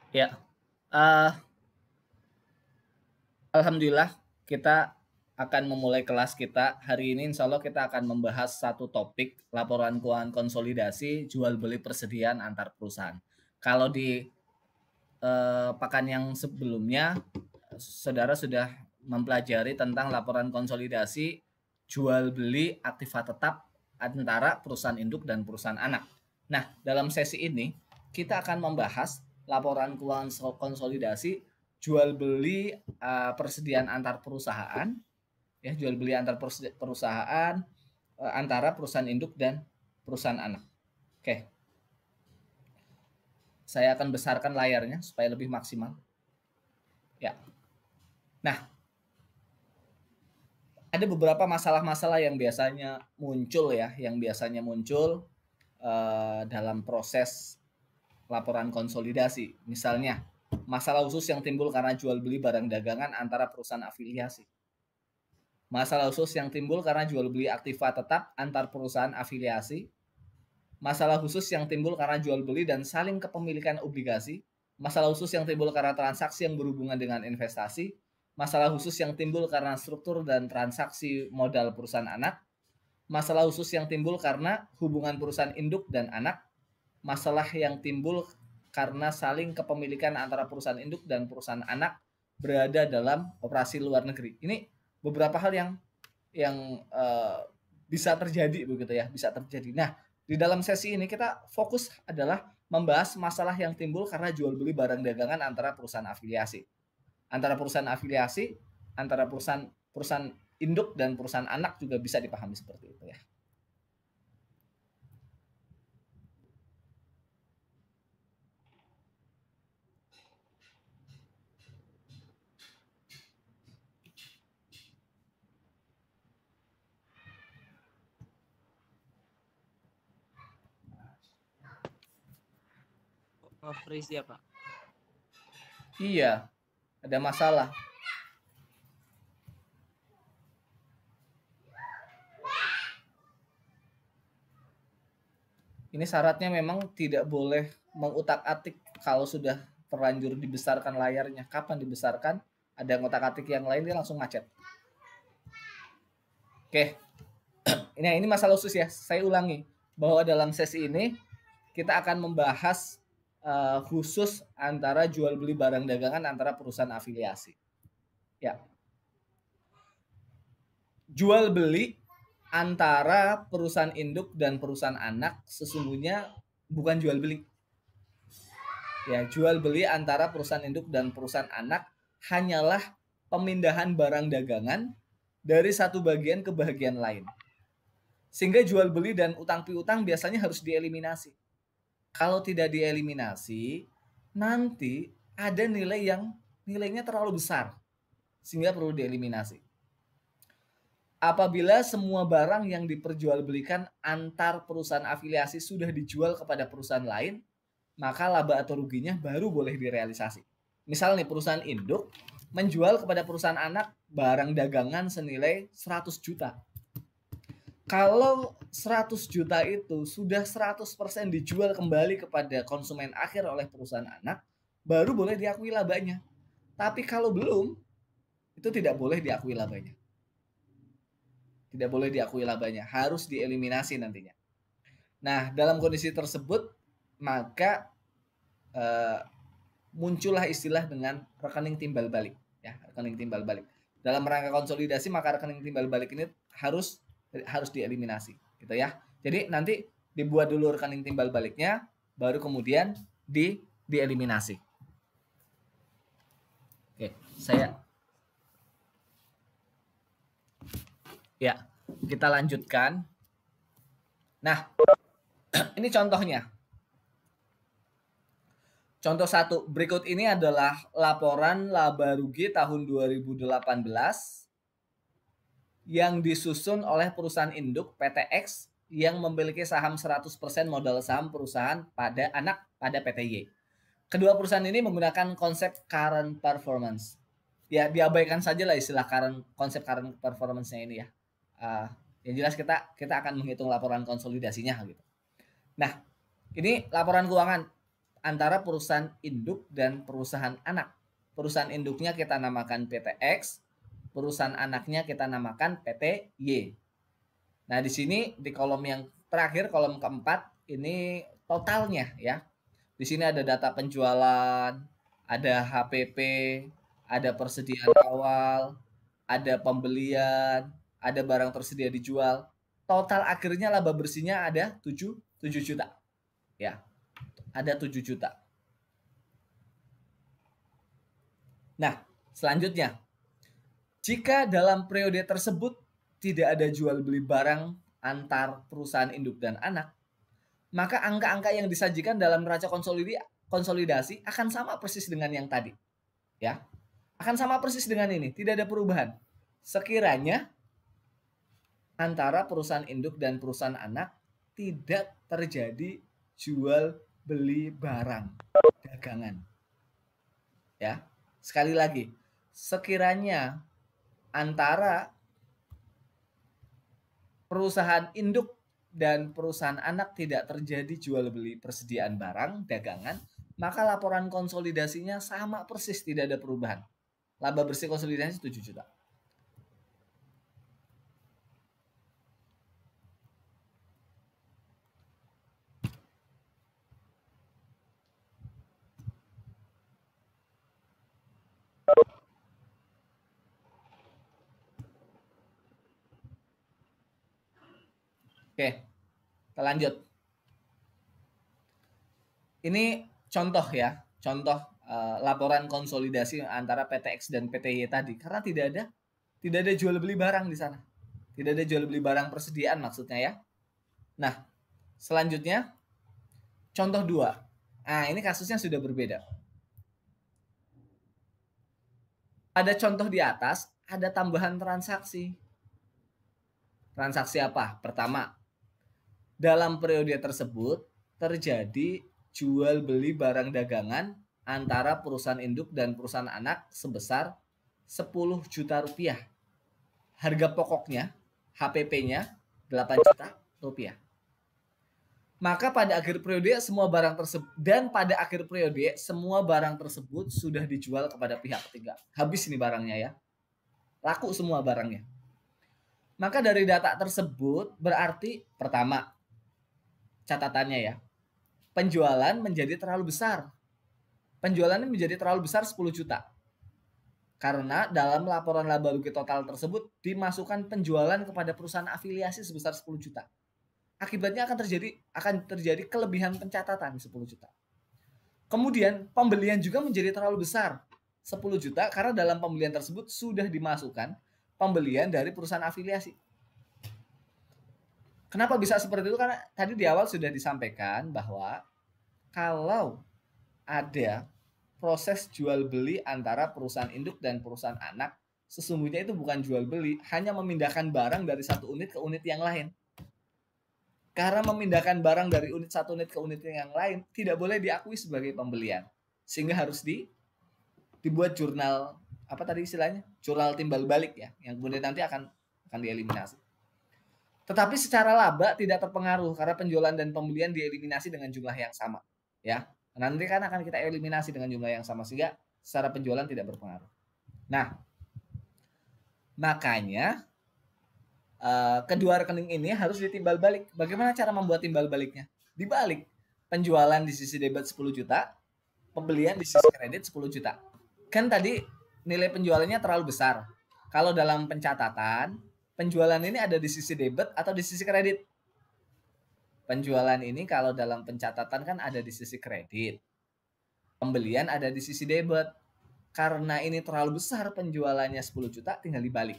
Ya, eee, alhamdulillah kita akan memulai kelas kita. Hari ini insya Allah kita akan membahas satu topik, laporan keuangan konsolidasi jual beli persediaan antar perusahaan. Kalau di, pekan yang sebelumnya, saudara sudah mempelajari tentang laporan konsolidasi jual beli aktiva tetap antara perusahaan induk dan perusahaan anak. Nah, dalam sesi ini kita akan membahas laporan keuangan konsolidasi jual beli persediaan antar perusahaan, ya jual beli antar perusahaan antara perusahaan induk dan perusahaan anak. Oke, saya akan besarkan layarnya supaya lebih maksimal. Ya, nah ada beberapa masalah-masalah yang biasanya muncul ya, dalam proses laporan konsolidasi. Misalnya, masalah khusus yang timbul karena jual beli barang dagangan antara perusahaan afiliasi. Masalah khusus yang timbul karena jual beli aktiva tetap antar perusahaan afiliasi. Masalah khusus yang timbul karena jual beli dan saling kepemilikan obligasi. Masalah khusus yang timbul karena transaksi yang berhubungan dengan investasi. Masalah khusus yang timbul karena struktur dan transaksi modal perusahaan anak. Masalah khusus yang timbul karena hubungan perusahaan induk dan anak. Masalah yang timbul karena saling kepemilikan antara perusahaan induk dan perusahaan anak berada dalam operasi luar negeri. Ini beberapa hal yang bisa terjadi begitu ya, bisa terjadi. Nah, di dalam sesi ini kita fokus adalah membahas masalah yang timbul karena jual beli barang dagangan antara perusahaan afiliasi. Antara perusahaan afiliasi, antara perusahaan perusahaan induk dan perusahaan anak juga bisa dipahami seperti itu ya. Nge-freeze ya Pak? Iya, ada masalah. Ini syaratnya memang tidak boleh mengutak-atik kalau sudah terlanjur dibesarkan layarnya. Kapan dibesarkan? Ada ngotak-atik yang lain dia langsung macet. Oke, ini masalah khusus ya. Saya ulangi bahwa dalam sesi ini kita akan membahas khusus antara jual beli barang dagangan antara perusahaan afiliasi. Ya, jual beli antara perusahaan induk dan perusahaan anak sesungguhnya bukan jual beli. Ya, jual beli antara perusahaan induk dan perusahaan anak hanyalah pemindahan barang dagangan dari satu bagian ke bagian lain. Sehingga jual beli dan utang piutang biasanya harus dieliminasi. Kalau tidak dieliminasi, nanti ada nilainya terlalu besar sehingga perlu dieliminasi. Apabila semua barang yang diperjualbelikan antar perusahaan afiliasi sudah dijual kepada perusahaan lain, maka laba atau ruginya baru boleh direalisasi. Misal nih perusahaan induk menjual kepada perusahaan anak barang dagangan senilai 100 juta. Kalau 100 juta itu sudah 100% dijual kembali kepada konsumen akhir oleh perusahaan anak, baru boleh diakui labanya. Tapi kalau belum, itu tidak boleh diakui labanya. Tidak boleh diakui labanya, harus dieliminasi nantinya. Nah, dalam kondisi tersebut, maka muncullah istilah dengan rekening timbal balik. Ya, rekening timbal balik. Dalam rangka konsolidasi, maka rekening timbal balik ini harus dieliminasi, gitu ya. Jadi nanti dibuat dulu rekening timbal baliknya, baru kemudian dieliminasi. Oke, kita lanjutkan. Nah, ini contohnya. Contoh satu, berikut ini adalah laporan laba rugi tahun 2018 yang disusun oleh perusahaan induk PTX yang memiliki saham 100% modal saham perusahaan pada PTY. Kedua perusahaan ini menggunakan konsep current performance. Ya, diabaikan saja lah istilah konsep current performance-nya ini ya. Yang jelas kita akan menghitung laporan konsolidasinya gitu. Nah, ini laporan keuangan antara perusahaan induk dan perusahaan anak. Perusahaan induknya kita namakan PT X, perusahaan anaknya kita namakan PT Y. Nah, di sini di kolom yang terakhir, kolom keempat, ini totalnya ya. Di sini ada data penjualan, ada HPP, ada persediaan awal, ada pembelian, ada barang tersedia dijual. Total akhirnya laba bersihnya ada 7 juta. Ya. Ada 7 juta. Nah, selanjutnya, jika dalam periode tersebut tidak ada jual beli barang antar perusahaan induk dan anak, maka angka-angka yang disajikan dalam neraca konsolidasi akan sama persis dengan yang tadi. Ya. Akan sama persis dengan ini, tidak ada perubahan. Sekiranya antara perusahaan induk dan perusahaan anak tidak terjadi jual beli barang dagangan. Ya. Sekali lagi, sekiranya antara perusahaan induk dan perusahaan anak tidak terjadi jual beli persediaan barang dagangan, maka laporan konsolidasinya sama persis, tidak ada perubahan. Laba bersih konsolidasi 7 juta. Oke, kita lanjut. Ini contoh ya, contoh laporan konsolidasi antara PT X dan PT Y tadi, karena tidak ada jual beli barang di sana. Tidak ada jual beli barang persediaan maksudnya ya. Nah, selanjutnya contoh 2. Nah, ini kasusnya sudah berbeda. Pada contoh di atas ada tambahan transaksi. Transaksi apa? Pertama, dalam periode tersebut terjadi jual beli barang dagangan antara perusahaan induk dan perusahaan anak sebesar 10 juta rupiah. Harga pokoknya, HPP-nya 8 juta rupiah. Maka pada akhir periode semua barang tersebut sudah dijual kepada pihak ketiga. Habis ini barangnya ya. Laku semua barangnya. Maka dari data tersebut berarti pertama, catatannya ya, penjualan menjadi terlalu besar. Penjualannya menjadi terlalu besar 10 juta. Karena dalam laporan laba rugi total tersebut dimasukkan penjualan kepada perusahaan afiliasi sebesar 10 juta. Akibatnya akan terjadi kelebihan pencatatan 10 juta. Kemudian pembelian juga menjadi terlalu besar 10 juta karena dalam pembelian tersebut sudah dimasukkan pembelian dari perusahaan afiliasi. Kenapa bisa seperti itu? Karena tadi di awal sudah disampaikan bahwa kalau ada proses jual beli antara perusahaan induk dan perusahaan anak, sesungguhnya itu bukan jual beli, hanya memindahkan barang dari satu unit ke unit yang lain. Karena memindahkan barang dari satu unit ke unit yang lain tidak boleh diakui sebagai pembelian, sehingga harus dibuat jurnal, apa tadi istilahnya, jurnal timbal balik ya, yang kemudian nanti akan dieliminasi. Tetapi secara laba tidak terpengaruh karena penjualan dan pembelian dieliminasi dengan jumlah yang sama, ya. Nanti kan akan kita eliminasi dengan jumlah yang sama sehingga secara penjualan tidak berpengaruh. Nah, makanya kedua rekening ini harus ditimbal balik. Bagaimana cara membuat timbal baliknya? Dibalik. Penjualan di sisi debit 10 juta, pembelian di sisi kredit 10 juta. Kan tadi nilai penjualannya terlalu besar. Kalau dalam pencatatan, penjualan ini ada di sisi debit atau di sisi kredit? Penjualan ini kalau dalam pencatatan kan ada di sisi kredit. Pembelian ada di sisi debit. Karena ini terlalu besar penjualannya 10 juta, tinggal dibalik.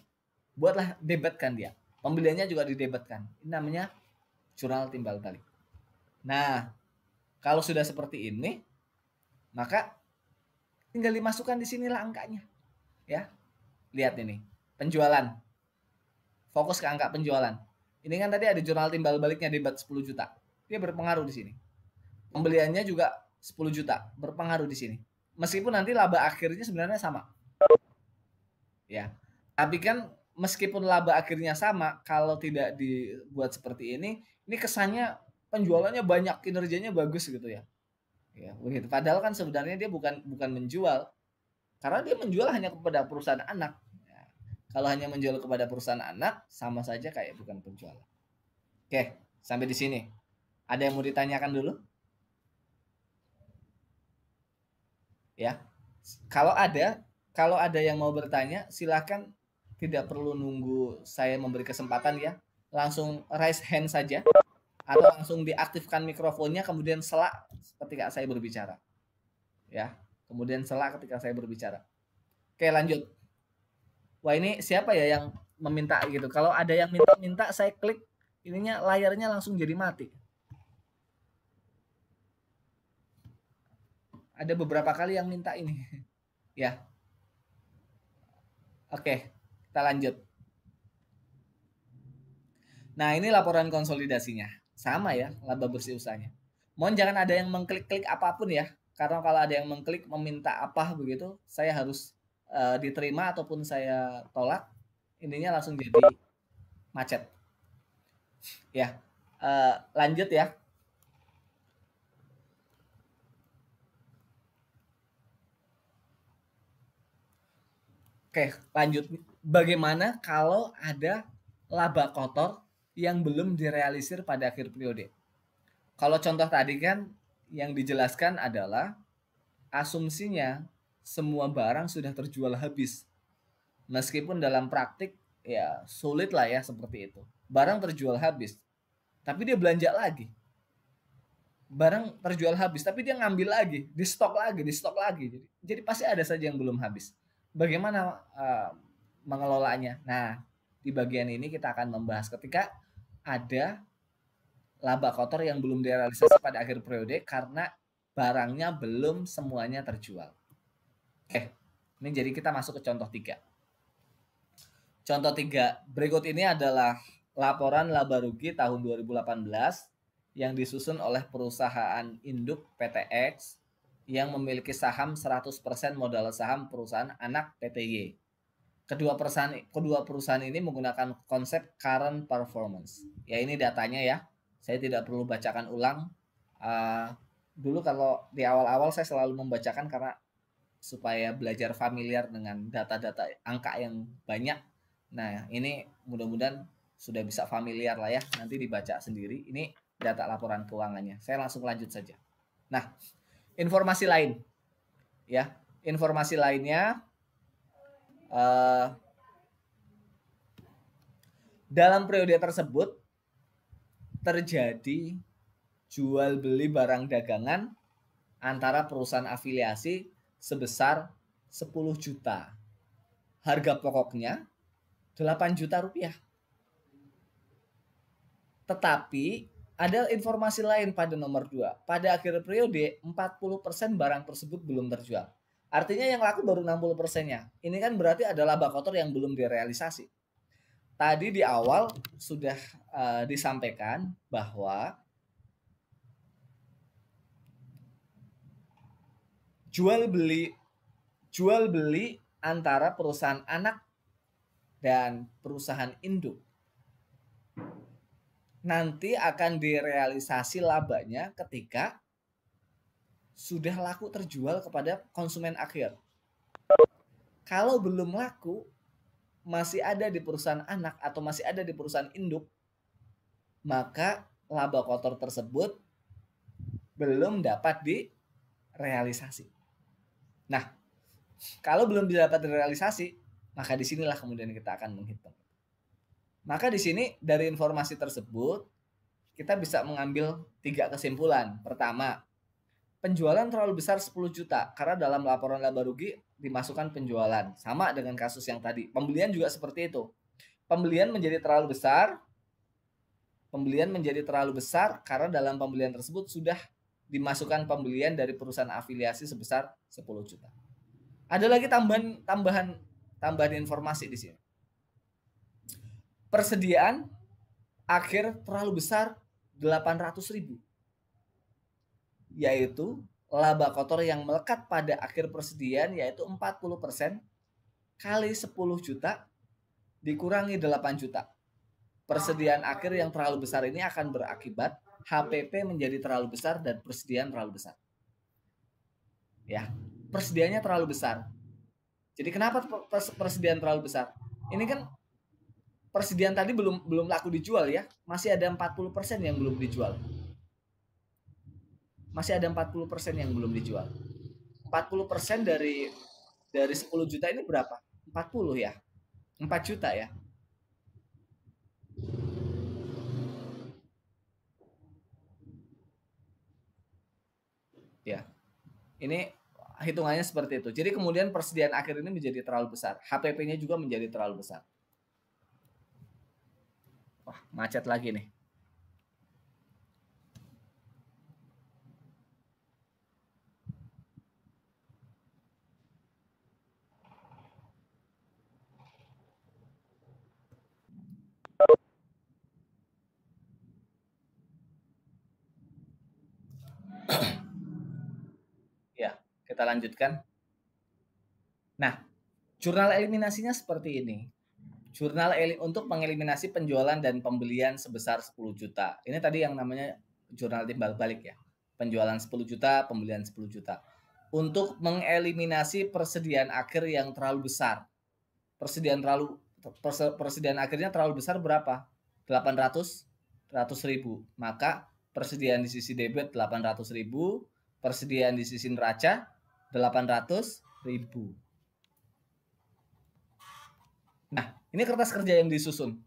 Buatlah debitkan dia. Pembeliannya juga didebitkan. Ini namanya jurnal timbal balik. Nah, kalau sudah seperti ini, maka tinggal dimasukkan di sinilah angkanya. Ya. Lihat ini. Penjualan. Fokus ke angka penjualan. Ini kan tadi ada jurnal timbal baliknya debit 10 juta. Dia berpengaruh di sini. Pembeliannya juga 10 juta, berpengaruh di sini. Meskipun nanti laba akhirnya sebenarnya sama. Ya. Tapi kan meskipun laba akhirnya sama, kalau tidak dibuat seperti ini kesannya penjualannya banyak, kinerjanya bagus gitu ya. Ya, begitu. Padahal kan sebenarnya dia bukan menjual, karena dia menjual hanya kepada perusahaan anak. Ya, kalau hanya menjual kepada perusahaan anak, sama saja kayak bukan penjualan. Oke, sampai di sini. Ada yang mau ditanyakan dulu? Ya, kalau ada yang mau bertanya, silakan, tidak perlu nunggu saya memberi kesempatan ya, langsung raise hand saja atau langsung diaktifkan mikrofonnya, kemudian selak ketika saya berbicara, ya, kemudian selak ketika saya berbicara. Oke, lanjut. Wah, ini siapa ya yang meminta gitu? Kalau ada yang minta, saya klik ininya, layarnya langsung jadi mati. Ada beberapa kali yang minta ini. Ya. Oke, kita lanjut. Nah, ini laporan konsolidasinya. Sama ya, laba bersih usahanya. Mohon jangan ada yang mengklik-klik apapun ya. Karena kalau ada yang mengklik meminta apa begitu, saya harus diterima ataupun saya tolak, ininya langsung jadi macet. Ya, lanjut ya. Oke, lanjut. Bagaimana kalau ada laba kotor yang belum direalisir pada akhir periode? Kalau contoh tadi kan yang dijelaskan adalah asumsinya semua barang sudah terjual habis. Meskipun dalam praktik ya sulit lah ya seperti itu. Barang terjual habis, tapi dia belanja lagi. Barang terjual habis, tapi dia ngambil lagi, di stok lagi. Jadi pasti ada saja yang belum habis. Bagaimana mengelolanya? Nah, di bagian ini kita akan membahas ketika ada laba kotor yang belum direalisasi pada akhir periode karena barangnya belum semuanya terjual. Oke, ini jadi kita masuk ke contoh 3. Contoh 3, berikut ini adalah laporan laba rugi tahun 2018 yang disusun oleh perusahaan induk PTX yang memiliki saham 100% modal saham perusahaan anak PTY. Kedua perusahaan ini menggunakan konsep current performance. Ya, ini datanya ya. Saya tidak perlu bacakan ulang. Dulu kalau di awal-awal saya selalu membacakan karena supaya belajar familiar dengan data-data angka yang banyak. Nah, ini mudah-mudahan sudah bisa familiar lah ya. Nanti dibaca sendiri. Ini data laporan keuangannya. Saya langsung lanjut saja. Nah, informasi lain. Ya, informasi lainnya dalam periode tersebut terjadi jual beli barang dagangan antara perusahaan afiliasi sebesar 10 juta. Harga pokoknya 8 juta rupiah. Tetapi ada informasi lain pada nomor 2. Pada akhir periode 40% barang tersebut belum terjual. Artinya yang laku baru 60%-nya. Ini kan berarti ada laba kotor yang belum direalisasi. Tadi di awal sudah disampaikan bahwa jual beli antara perusahaan anak dan perusahaan induk nanti akan direalisasi labanya ketika sudah laku terjual kepada konsumen akhir. Kalau belum laku, masih ada di perusahaan anak atau masih ada di perusahaan induk, maka laba kotor tersebut belum dapat direalisasi. Nah, kalau belum dapat direalisasi, maka disinilah kemudian kita akan menghitung. Maka di sini dari informasi tersebut kita bisa mengambil 3 kesimpulan. Pertama, penjualan terlalu besar 10 juta karena dalam laporan laba rugi dimasukkan penjualan. Sama dengan kasus yang tadi. Pembelian juga seperti itu. Pembelian menjadi terlalu besar karena dalam pembelian tersebut sudah dimasukkan pembelian dari perusahaan afiliasi sebesar 10 juta. Ada lagi tambahan informasi di sini. Persediaan akhir terlalu besar 800.000. Yaitu laba kotor yang melekat pada akhir persediaan yaitu 40% kali 10 juta dikurangi 8 juta. Persediaan akhir yang terlalu besar ini akan berakibat HPP menjadi terlalu besar dan persediaan terlalu besar. Ya, persediaannya terlalu besar. Jadi kenapa persediaan terlalu besar? Ini kan persediaan tadi belum laku dijual ya. Masih ada 40% yang belum dijual. Masih ada 40% yang belum dijual. 40% dari 10 juta ini berapa? 40 ya. 4 juta ya. Ya. Ini hitungannya seperti itu. Jadi kemudian persediaan akhir ini menjadi terlalu besar. HPP-nya juga menjadi terlalu besar. Wah, macet lagi nih. Ya, kita lanjutkan. Nah, jurnal eliminasinya seperti ini. Jurnal untuk mengeliminasi penjualan dan pembelian sebesar 10 juta. Ini tadi yang namanya jurnal timbal balik ya. Penjualan 10 juta, pembelian 10 juta. Untuk mengeliminasi persediaan akhir yang terlalu besar. Persediaan akhirnya terlalu besar berapa? 800 ribu. Maka persediaan di sisi debit 800 ribu, persediaan di sisi neraca 800 ribu. Nah, ini kertas kerja yang disusun.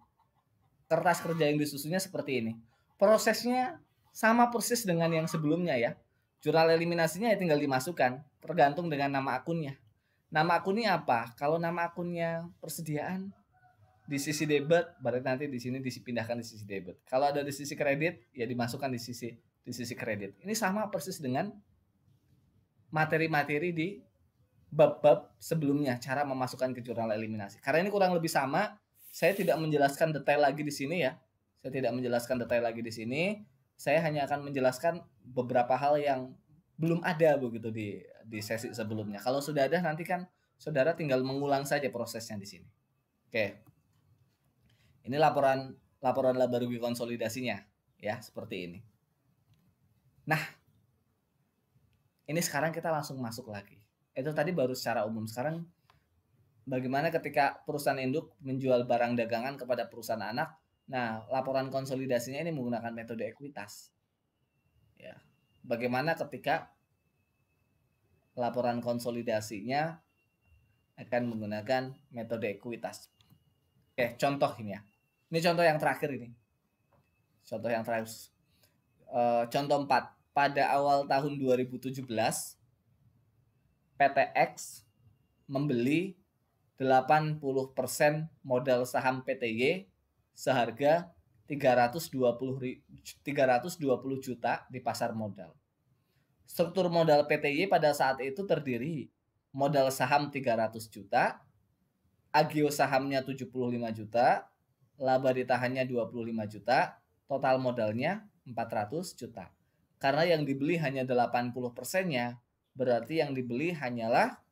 Kertas kerja yang disusunnya seperti ini. Prosesnya sama persis dengan yang sebelumnya ya. Jurnal eliminasinya ya tinggal dimasukkan, tergantung dengan nama akunnya. Nama akunnya apa? Kalau nama akunnya persediaan di sisi debit, berarti nanti di sini dipindahkan di sisi debit. Kalau ada di sisi kredit, ya dimasukkan di sisi kredit. Ini sama persis dengan materi-materi di bab-bab sebelumnya, cara memasukkan ke jurnal eliminasi. Karena ini kurang lebih sama, saya tidak menjelaskan detail lagi di sini ya. Saya tidak menjelaskan detail lagi di sini. Saya hanya akan menjelaskan beberapa hal yang belum ada begitu di sesi sebelumnya. Kalau sudah ada nanti kan saudara tinggal mengulang saja prosesnya di sini. Oke. Ini laporan laba rugi konsolidasinya ya, seperti ini. Nah, ini sekarang kita langsung masuk lagi. Itu tadi baru secara umum. Sekarang bagaimana ketika perusahaan induk menjual barang dagangan kepada perusahaan anak? Nah, laporan konsolidasinya ini menggunakan metode ekuitas. Ya. Bagaimana ketika laporan konsolidasinya akan menggunakan metode ekuitas? Oke, contoh ini ya. Ini contoh yang terakhir ini. Contoh yang terakhir. Contoh 4. Pada awal tahun 2017, PTX membeli 80% modal saham PTY seharga 320 juta di pasar modal. Struktur modal PTY pada saat itu terdiri modal saham 300 juta, agio sahamnya 75 juta, laba ditahannya 25 juta, total modalnya 400 juta. Karena yang dibeli hanya 80%-nya, berarti yang dibeli hanyalah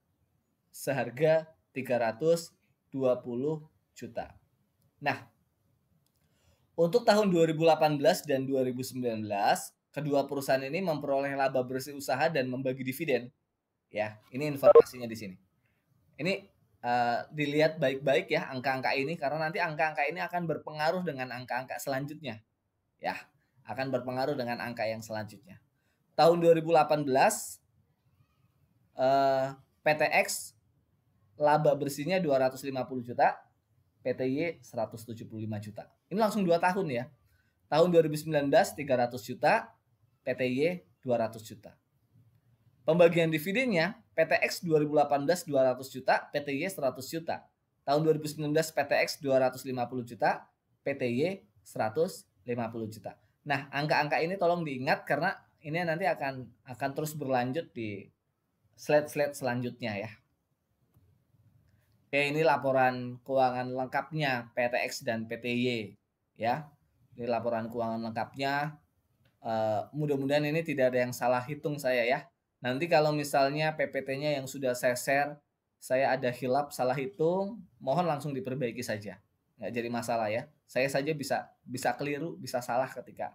seharga 320 juta. Nah, untuk tahun 2018 dan 2019, kedua perusahaan ini memperoleh laba bersih usaha dan membagi dividen. Ya, ini informasinya di sini. Ini dilihat baik-baik ya angka-angka ini, karena nanti angka-angka ini akan berpengaruh dengan angka-angka selanjutnya. Ya, akan berpengaruh dengan angka yang selanjutnya. Tahun 2018 PTX laba bersihnya 250 juta, PTY 175 juta. Ini langsung 2 tahun ya. Tahun 2019 300 juta, PTY 200 juta. Pembagian dividennya PTX 2018 200 juta, PTY 100 juta. Tahun 2019 PTX 250 juta, PTY 150 juta. Nah, angka-angka ini tolong diingat karena ini nanti akan terus berlanjut di slide-slide selanjutnya ya. Oke, ini laporan keuangan lengkapnya PTX dan PTY ya. Ini laporan keuangan lengkapnya. Mudah-mudahan ini tidak ada yang salah hitung saya ya. Nanti kalau misalnya PPT-nya yang sudah saya share, saya ada hilap salah hitung, mohon langsung diperbaiki saja. Nggak jadi masalah ya. Saya saja bisa keliru, bisa salah ketika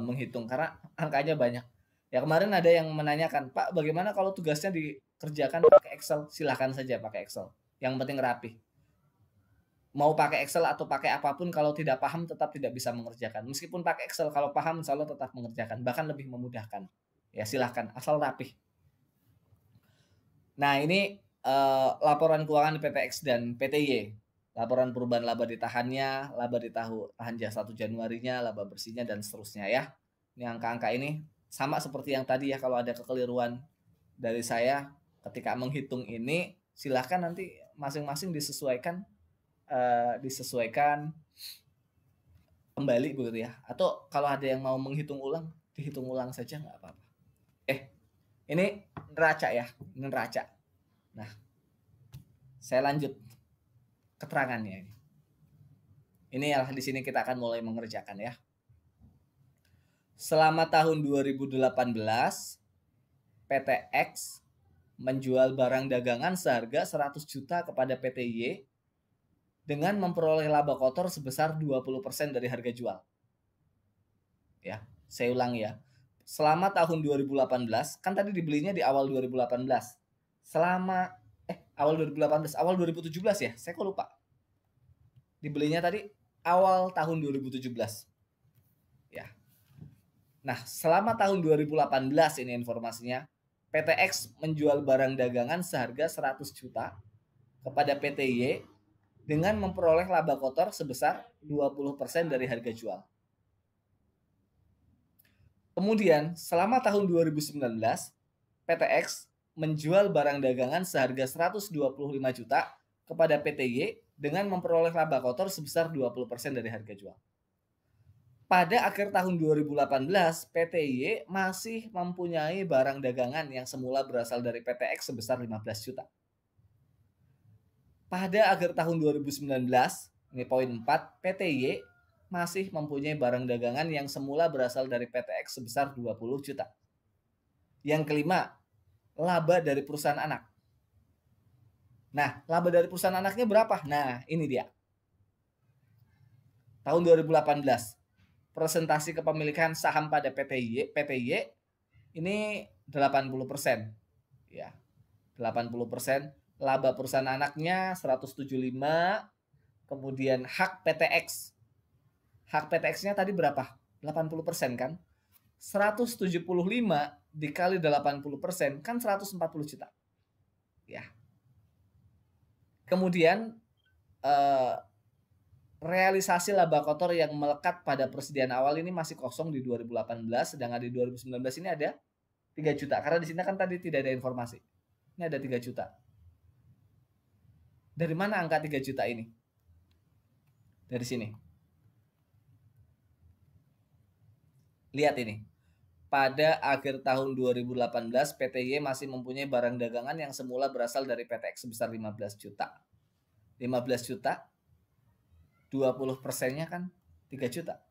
menghitung karena angkanya banyak. Ya kemarin ada yang menanyakan, Pak, bagaimana kalau tugasnya dikerjakan pakai Excel? Silahkan saja pakai Excel. Yang penting rapi. Mau pakai Excel atau pakai apapun, kalau tidak paham tetap tidak bisa mengerjakan. Meskipun pakai Excel, kalau paham insya Allah tetap mengerjakan, bahkan lebih memudahkan. Ya silahkan, asal rapi. Nah ini laporan keuangan PTX dan PTY. Laporan perubahan laba ditahannya, laba ditahan jasa 1 Januarinya, laba bersihnya, dan seterusnya ya. Ini angka-angka ini sama seperti yang tadi ya, kalau ada kekeliruan dari saya ketika menghitung ini, silahkan nanti masing-masing disesuaikan kembali begitu ya. Atau kalau ada yang mau menghitung ulang, dihitung ulang saja nggak apa-apa. Ini neraca ya, ini neraca. Nah, saya lanjut keterangannya. Ini ya, di sini kita akan mulai mengerjakan ya. Selama tahun 2018, PTX menjual barang dagangan seharga 100 juta kepada PTY dengan memperoleh laba kotor sebesar 20% dari harga jual. Ya, saya ulang ya. Selama tahun 2018, kan tadi dibelinya di awal 2018. Awal 2018, awal 2017 ya? Saya kok lupa. Dibelinya tadi awal tahun 2017. Ya. Nah, selama tahun 2018 ini informasinya, PTX menjual barang dagangan seharga 100 juta kepada PTY dengan memperoleh laba kotor sebesar 20% dari harga jual. Kemudian, selama tahun 2019, PTX menjual barang dagangan seharga 125 juta kepada PTY dengan memperoleh laba kotor sebesar 20% dari harga jual. Pada akhir tahun 2018, PTY masih mempunyai barang dagangan yang semula berasal dari PTX sebesar 15 juta. Pada akhir tahun 2019, ini poin 4, PTY masih mempunyai barang dagangan yang semula berasal dari PTX sebesar 20 juta. Yang kelima, laba dari perusahaan anak. Nah, laba dari perusahaan anaknya berapa? Nah, ini dia. Tahun 2018, presentasi kepemilikan saham pada PTY ini 80%. Ya, 80%. Laba perusahaan anaknya 175, kemudian hak PTX. Hak PTX-nya tadi berapa? 80% kan? 175 dikali 80% kan 140 juta. Ya. Kemudian realisasi laba kotor yang melekat pada persediaan awal ini masih kosong di 2018, sedangkan di 2019 ini ada 3 juta. Karena di sini kan tadi tidak ada informasi. Ini ada 3 juta. Dari mana angka 3 juta ini? Dari sini. Lihat ini. Pada akhir tahun 2018, PTY masih mempunyai barang dagangan yang semula berasal dari PTX sebesar 15 juta. 15 juta, 20%-nya kan 3 juta.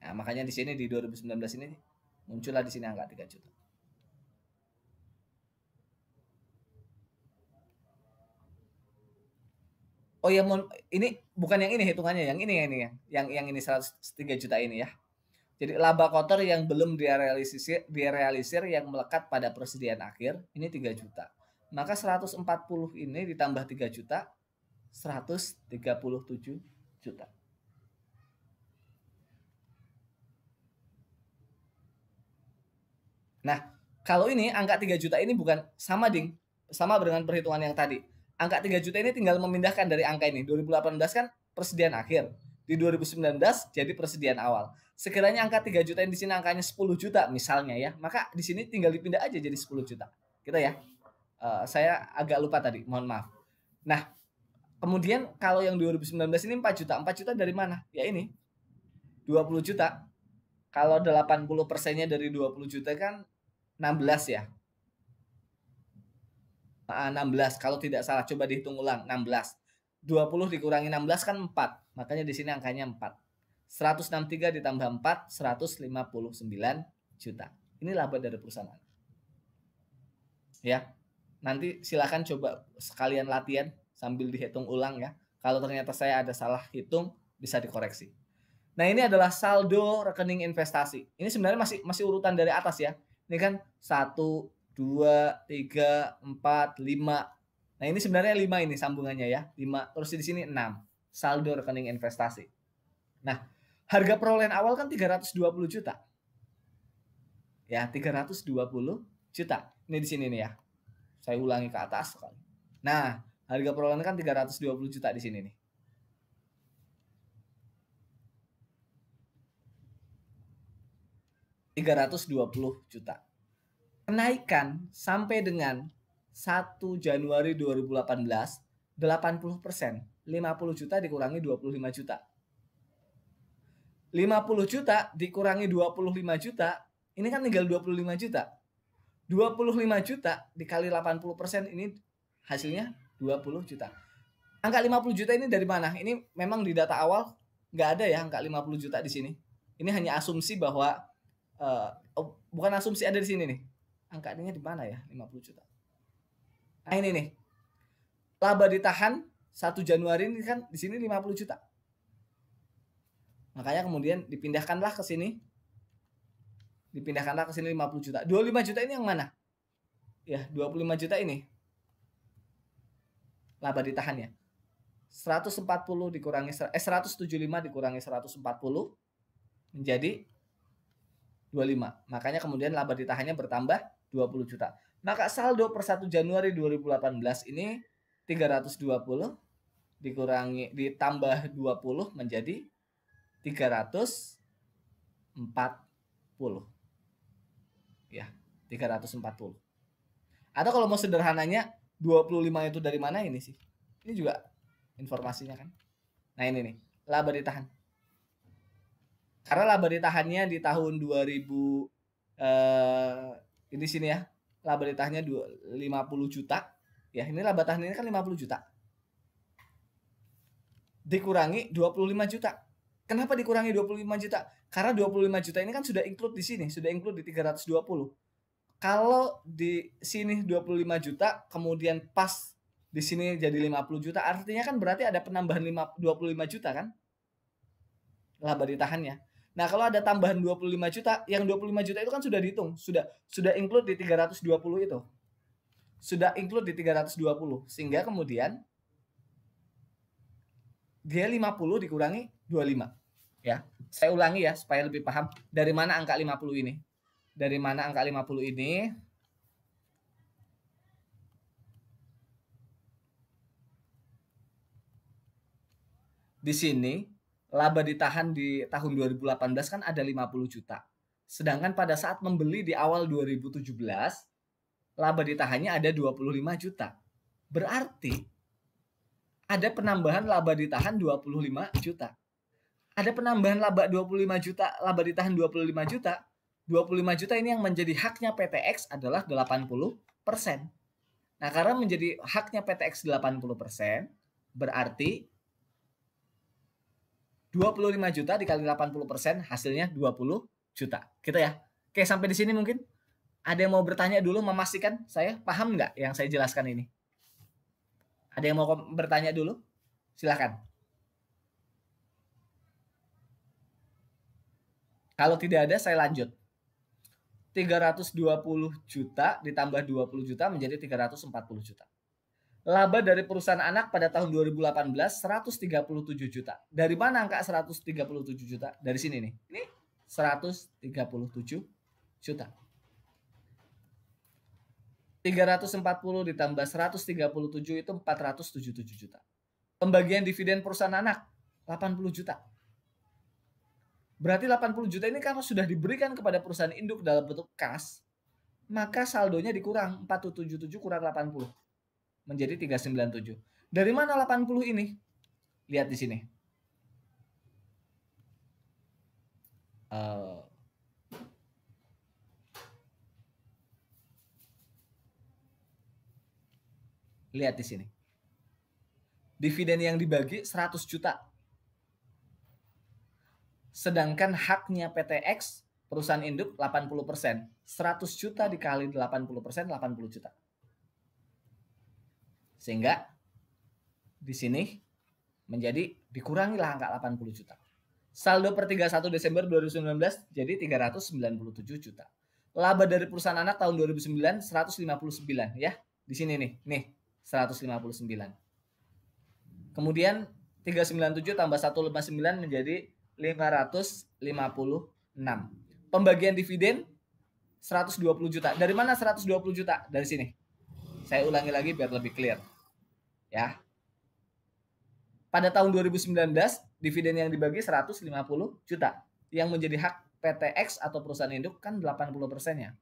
Nah, makanya di sini di 2019 ini muncullah di sini angka 3 juta. Oh ya, ini bukan yang ini hitungannya, yang ini yang ini 103 juta ini ya. Jadi laba kotor yang belum direalisir yang melekat pada persediaan akhir ini 3 juta. Maka 140 ini ditambah 3 juta, 137 juta. Nah, kalau ini angka 3 juta ini bukan sama dengan perhitungan yang tadi. Angka 3 juta ini tinggal memindahkan dari angka ini. 2018 kan persediaan akhir. Di 2019 jadi persediaan awal. Sekiranya angka 3 juta yang di sini angkanya 10 juta misalnya ya, maka di sini tinggal dipindah aja jadi 10 juta. Kita ya. Saya agak lupa tadi, mohon maaf. Nah, kemudian kalau yang 2019 ini 4 juta. 4 juta dari mana? Ya ini. 20 juta. Kalau 80%-nya dari 20 juta kan 16 ya. 16 kalau tidak salah, coba dihitung ulang. 16. 20 dikurangi 16 kan 4. Makanya di sini angkanya 4. 163 ditambah 4, 159 juta. Ini laba dari perusahaan. Ya. Nanti silakan coba sekalian latihan sambil dihitung ulang ya. Kalau ternyata saya ada salah hitung, bisa dikoreksi. Nah, ini adalah saldo rekening investasi. Ini sebenarnya masih urutan dari atas ya. Ini kan 1, 2, 3, 4, 5. Nah, ini sebenarnya 5 ini sambungannya ya. 5, terus di sini 6. Saldo rekening investasi. Nah, harga perolehan awal kan 320 juta. Ya, 320 juta. Ini di sini nih ya. Saya ulangi ke atas sekali. Nah, harga perolehan kan 320 juta di sini nih. $320 juta. Kenaikan sampai dengan 1 Januari 2018 80%. 50 juta dikurangi 25 juta. 50 juta dikurangi 25 juta, ini kan tinggal 25 juta. 25 juta dikali 80% ini hasilnya 20 juta. Angka 50 juta ini dari mana? Ini memang di data awal nggak ada ya angka 50 juta di sini. Ini hanya asumsi bahwa bukan asumsi, ada di sini nih. Angkanya di mana ya 50 juta? Nah, ini nih. Laba ditahan 1 Januari ini kan di sini 50 juta. Makanya kemudian dipindahkanlah ke sini. Dipindahkanlah ke sini 50 juta. 25 juta ini yang mana? Ya, 25 juta ini. Laba ditahannya. 140 dikurangi 175 dikurangi 140 menjadi 25. Makanya kemudian laba ditahannya bertambah 20 juta. Maka saldo per 1 Januari 2018 ini 320 dikurangi ditambah 20 menjadi 340. Ya, 340. Atau kalau mau sederhananya 25 itu dari mana ini sih? Ini juga informasinya kan. Nah, ini nih, laba ditahan. Karena laba ditahannya di tahun 2000 ini sini ya. Laba ditahannya 50 juta. Ya, ini laba tahan ini kan 50 juta. Dikurangi 25 juta. Kenapa dikurangi 25 juta? Karena 25 juta ini kan sudah include di sini, sudah include di 320. Kalau di sini 25 juta, kemudian pas di sini jadi 50 juta, artinya kan berarti ada penambahan 25 juta kan? Laba ditahannya. Nah, kalau ada tambahan 25 juta, yang 25 juta itu kan sudah dihitung, sudah include di 320 itu. Sudah include di 320, sehingga kemudian dia 50 dikurangi 25. Ya, saya ulangi ya supaya lebih paham dari mana angka 50 ini. Dari mana angka 50 ini? Di sini laba ditahan di tahun 2018 kan ada 50 juta. Sedangkan pada saat membeli di awal 2017 laba ditahannya ada 25 juta. Berarti ada penambahan laba ditahan 25 juta. Ada penambahan laba 25 juta, laba ditahan 25 juta. 25 juta ini yang menjadi haknya PTX adalah 80%. Nah, karena menjadi haknya PTX 80%, berarti 25 juta dikali 80% hasilnya 20 juta. Gitu ya. Oke, sampai di sini mungkin. Ada yang mau bertanya dulu, memastikan saya paham nggak yang saya jelaskan ini? Ada yang mau bertanya dulu? Silahkan. Kalau tidak ada, saya lanjut. 320 juta ditambah 20 juta menjadi 340 juta. Laba dari perusahaan anak pada tahun 2018 137 juta. Dari mana angka 137 juta? Dari sini nih. Ini 137 juta. 340 ditambah 137 itu 477 juta. Pembagian dividen perusahaan anak 80 juta. Berarti 80 juta ini karena sudah diberikan kepada perusahaan induk dalam bentuk kas, maka saldonya dikurang 477 kurang 80 menjadi 397. Dari mana 80 ini? Lihat di sini. Lihat di sini. Dividen yang dibagi 100 juta. Sedangkan haknya PTX perusahaan induk 80%. 100 juta dikali 80%, 80 juta. Sehingga di sini menjadi dikurangilah angka 80 juta. Saldo per 31 Desember 2019 jadi 397 juta. Laba dari perusahaan anak tahun 2009 159 ya. Di sini nih 159. Kemudian 397 tambah 159 menjadi 556. Pembagian dividen 120 juta. Dari mana 120 juta? Dari sini. Saya ulangi lagi biar lebih clear. Ya. Pada tahun 2019, dividen yang dibagi 150 juta. Yang menjadi hak PTX atau perusahaan induk kan 80%-nya.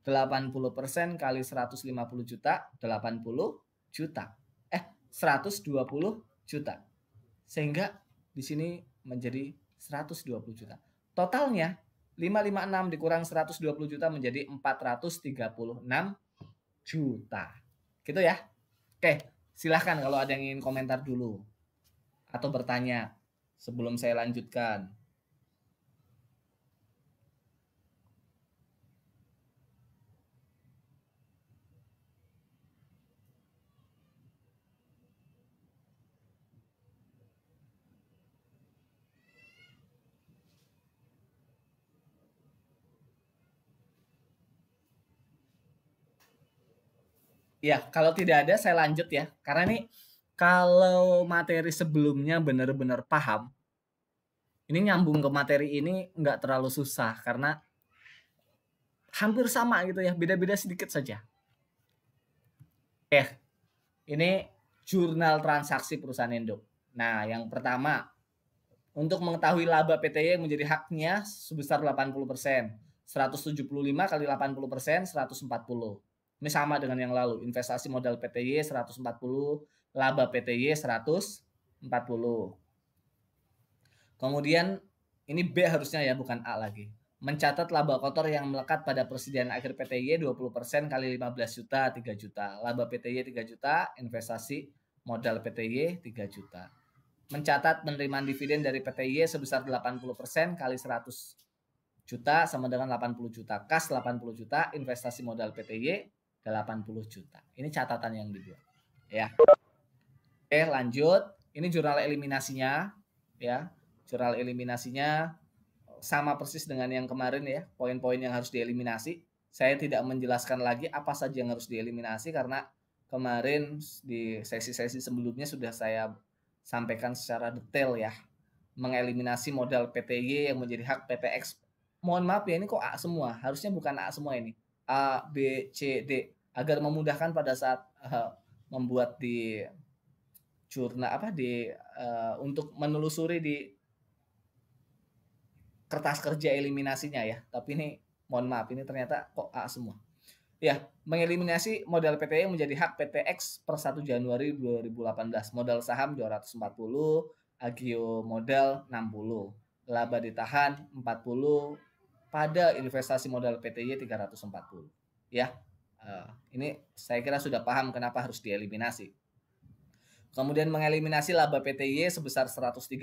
80% kali 150 juta, 80 juta. 120 juta. Sehingga di sini menjadi 120 juta. Totalnya 556 dikurang 120 juta menjadi 436 juta. Gitu ya. Oke, silahkan kalau ada yang ingin komentar dulu atau bertanya sebelum saya lanjutkan. Ya, kalau tidak ada saya lanjut ya. Karena nih kalau materi sebelumnya benar-benar paham, ini nyambung ke materi ini nggak terlalu susah karena hampir sama gitu ya, beda-beda sedikit saja. Ini jurnal transaksi perusahaan induk. Nah, yang pertama, untuk mengetahui laba PTY yang menjadi haknya sebesar 80%. 175 kali 80%, 140. Ini sama dengan yang lalu. Investasi modal PTY 140, laba PTY 140. Kemudian ini B harusnya ya, bukan A lagi. Mencatat laba kotor yang melekat pada persediaan akhir PTY 20% kali 15 juta, 3 juta. Laba PTY 3 juta, investasi modal PTY 3 juta. Mencatat penerimaan dividen dari PTY sebesar 80% kali 100 juta sama dengan 80 juta. Kas 80 juta, investasi modal PTY 80 juta. Ini catatan yang dibuat. Ya. Oke, lanjut. Ini jurnal eliminasinya, ya. Jurnal eliminasinya sama persis dengan yang kemarin ya, poin-poin yang harus dieliminasi. Saya tidak menjelaskan lagi apa saja yang harus dieliminasi karena kemarin di sesi-sesi sebelumnya sudah saya sampaikan secara detail ya. Mengeliminasi modal PTY yang menjadi hak PTX. Mohon maaf ya, ini kok A semua. Harusnya bukan A semua ini. A, B, C, D. Agar memudahkan pada saat membuat di jurnal untuk menelusuri di kertas kerja eliminasinya ya. Tapi ini mohon maaf, ini ternyata kok A semua. Ya, mengeliminasi modal PTY yang menjadi hak PTX per 1 Januari 2018. Modal saham 240, agio modal 60, laba ditahan 40, pada investasi modal PTY 340. Ya, ini saya kira sudah paham kenapa harus dieliminasi. Kemudian mengeliminasi laba PTY sebesar 137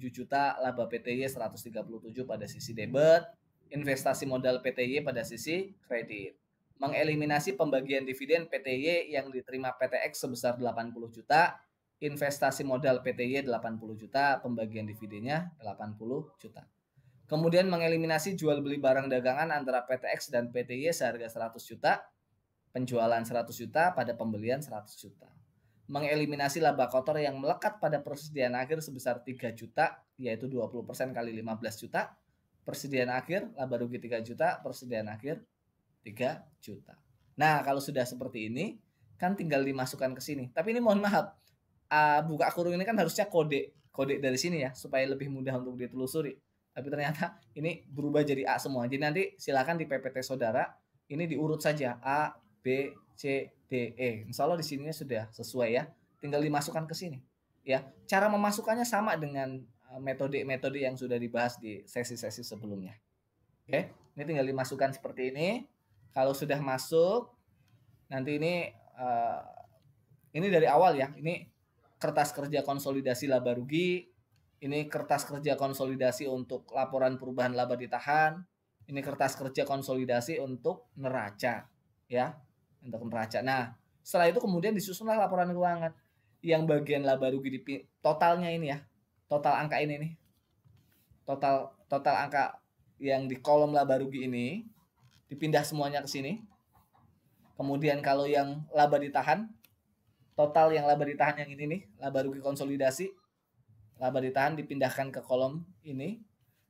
juta, laba PTY 137 pada sisi debit, investasi modal PTY pada sisi kredit. Mengeliminasi pembagian dividen PTY yang diterima PTX sebesar 80 juta, investasi modal PTY 80 juta, pembagian dividennya 80 juta. Kemudian mengeliminasi jual beli barang dagangan antara PTX dan PTY seharga 100 juta, penjualan 100 juta pada pembelian 100 juta. Mengeliminasi laba kotor yang melekat pada persediaan akhir sebesar 3 juta, yaitu 20% kali 15 juta. Persediaan akhir, laba rugi 3 juta, persediaan akhir 3 juta. Nah, kalau sudah seperti ini, kan tinggal dimasukkan ke sini. Tapi ini mohon maaf, buka kurung ini kan harusnya kode dari sini ya, supaya lebih mudah untuk ditelusuri. Tapi ternyata ini berubah jadi A semua. Jadi nanti silakan di PPT saudara, ini diurut saja A, B, C, D, E. Insya Allah di sininya sudah sesuai ya. Tinggal dimasukkan ke sini. Ya, cara memasukkannya sama dengan metode-metode yang sudah dibahas di sesi-sesi sebelumnya. Oke, ini tinggal dimasukkan seperti ini. Kalau sudah masuk, nanti ini dari awal ya. Ini kertas kerja konsolidasi laba rugi. Ini kertas kerja konsolidasi untuk laporan perubahan laba ditahan. Ini kertas kerja konsolidasi untuk neraca, ya. Untuk neraca. Nah, setelah itu kemudian disusunlah laporan keuangan. Yang bagian laba rugi di totalnya ini ya. Total angka ini nih. total total angka yang di kolom laba rugi ini dipindah semuanya ke sini. Kemudian kalau yang laba ditahan, total yang laba ditahan yang ini nih, laba rugi konsolidasi, laba ditahan dipindahkan ke kolom ini.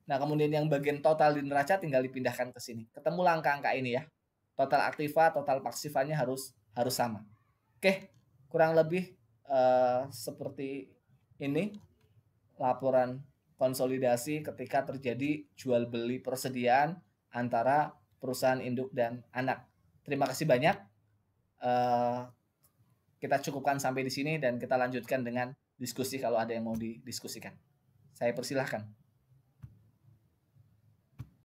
Nah, kemudian yang bagian total di neraca tinggal dipindahkan ke sini. Ketemulah angka-angka ini ya. Total aktiva, total pasifanya harus sama. Oke, kurang lebih seperti ini laporan konsolidasi ketika terjadi jual beli persediaan antara perusahaan induk dan anak. Terima kasih banyak. Kita cukupkan sampai di sini dan kita lanjutkan dengan diskusi kalau ada yang mau didiskusikan. Saya persilahkan.